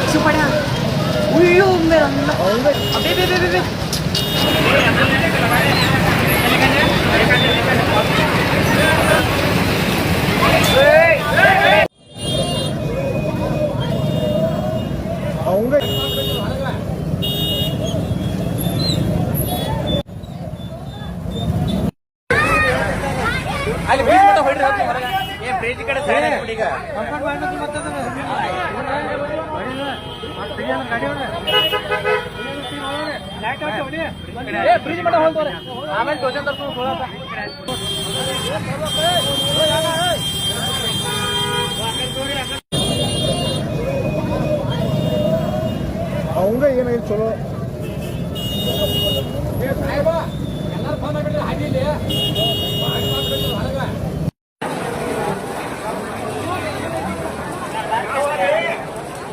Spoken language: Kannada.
supaya uyu merana abe ಅಲ್ಲಿ ಬೀಚ್ ಮಟ್ಟ ಹೊಡ್ರಿ ಹೊರಗೆ ಏ ಬ್ರಿಡ್ಜ್ ಕಡೆ ಸೈಡ್ ಹಾಕ್ಬಿಡಿ ಈಗ ಕಂಪೌಂಡ್ ಮಾಡ್ಬೇಕು ಏ ಬ್ರಿಡ್ಜ್ ಮಟ್ಟ ಹೋಗ್ತಾರೆ ಆಮೇಲೆ ಟೋಚನ್ ತರ್ಕೊಂಡು ಹೋಗಲ್ಲ ಅವಂಗ ಏನಾಗಿತ್ತು ಚಲೋ ಎಲ್ಲರೂ ಫೋನ್ ಮಾಡಿಬಿಡ್ರಿ ಹಾಗೆ